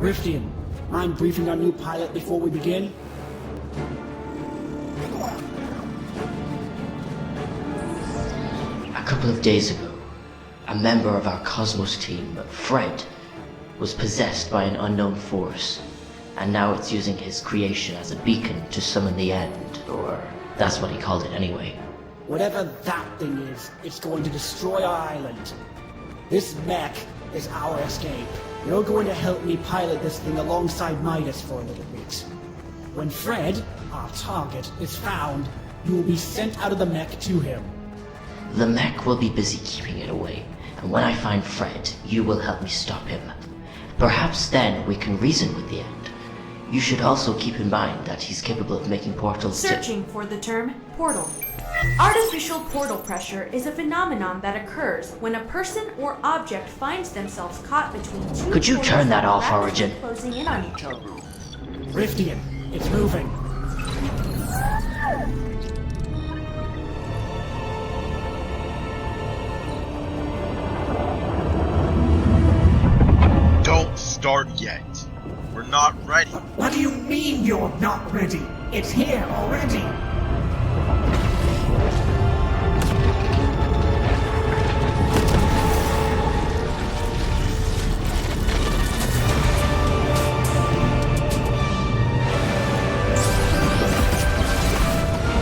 Riftian, mind briefing our new pilot before we begin? A couple of days ago, a member of our Cosmos team, Fred, was possessed by an unknown force, and now it's using his creation as a beacon to summon the end, or that's what he called it anyway. Whatever that thing is, it's going to destroy our island. This mech is our escape. You're going to help me pilot this thing alongside Midas for a little bit. When Fred, our target, is found, you will be sent out of the mech to him. The mech will be busy keeping it away, and when I find Fred, you will help me stop him. Perhaps then we can reason with the end. You should also keep in mind that he's capable of making portals Searching for the term portal. Artificial portal pressure is a phenomenon that occurs when a person or object finds themselves caught between two Could you portals turn that off, rapidly Origin? closing in on each other. Riftian, it's moving. Don't start yet. We're not ready. What do you mean you're not ready? It's here already.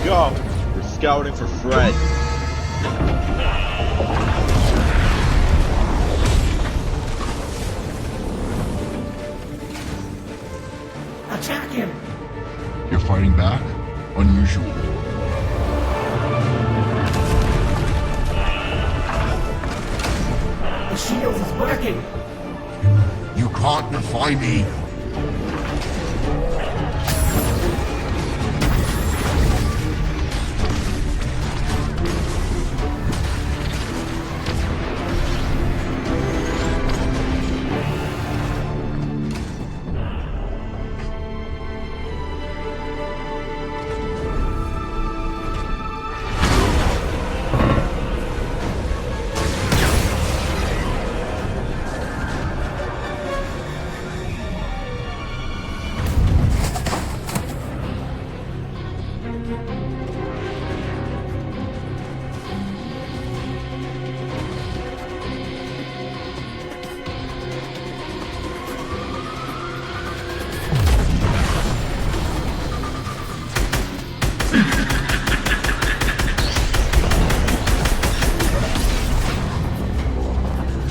Go. We're scouting for Fred. Attack him! You're fighting back? Unusual. The shield is working! You can't defy me!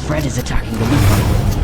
Fred is attacking the weak.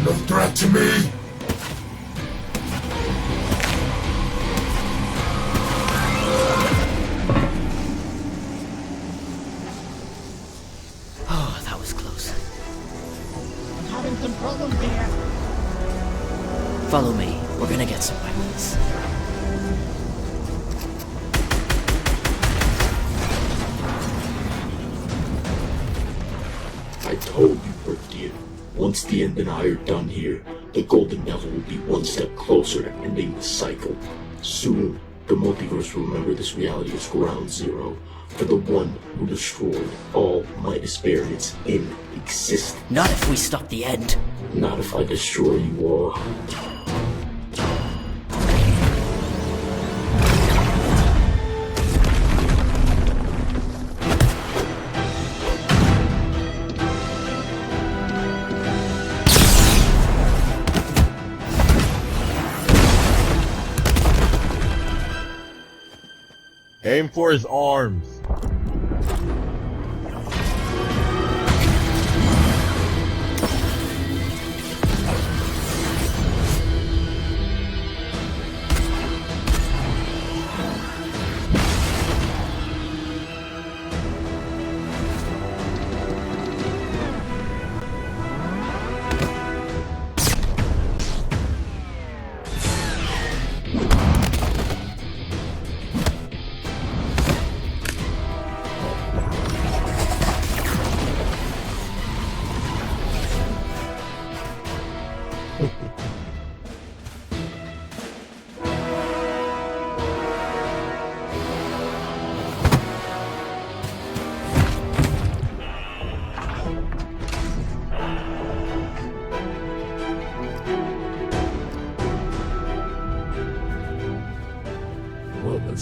No threat to me! Oh, that was close. I'm having some problems here. Follow me. We're gonna get some weapons. I told you, Riftian. Once the End and I are done here, the Golden Devil will be one step closer to ending the cycle. Soon, the multiverse will remember this reality as ground zero for the one who destroyed all Midas variants in existence. Not if we stop the end. Not if I destroy you all. Aim for his arms.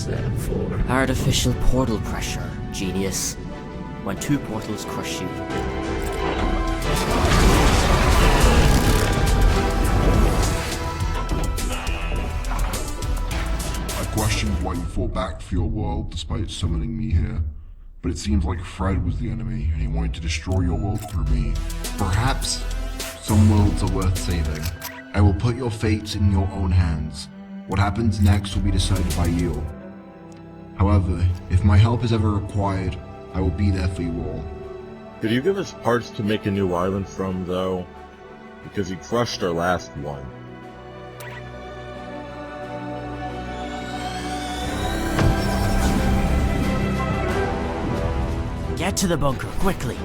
that for? Artificial portal pressure, genius. When two portals crush you, I questioned why you fought back for your world despite summoning me here. But it seems like Fred was the enemy, and he wanted to destroy your world through me. Perhaps some worlds are worth saving. I will put your fates in your own hands. What happens next will be decided by you. However, if my help is ever required, I will be there for you all. Could you give us parts to make a new island from, though? Because he crushed our last one. get to the bunker, quickly.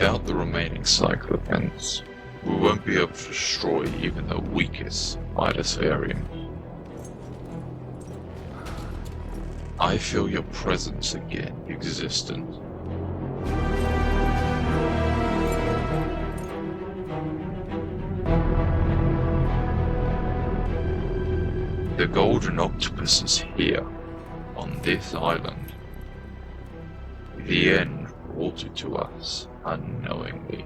Without the remaining cycle events, we won't be able to destroy even the weakest Midas variant. I feel your presence again, existent. The Golden Octopus is here, on this island. The end brought it to us unknowingly.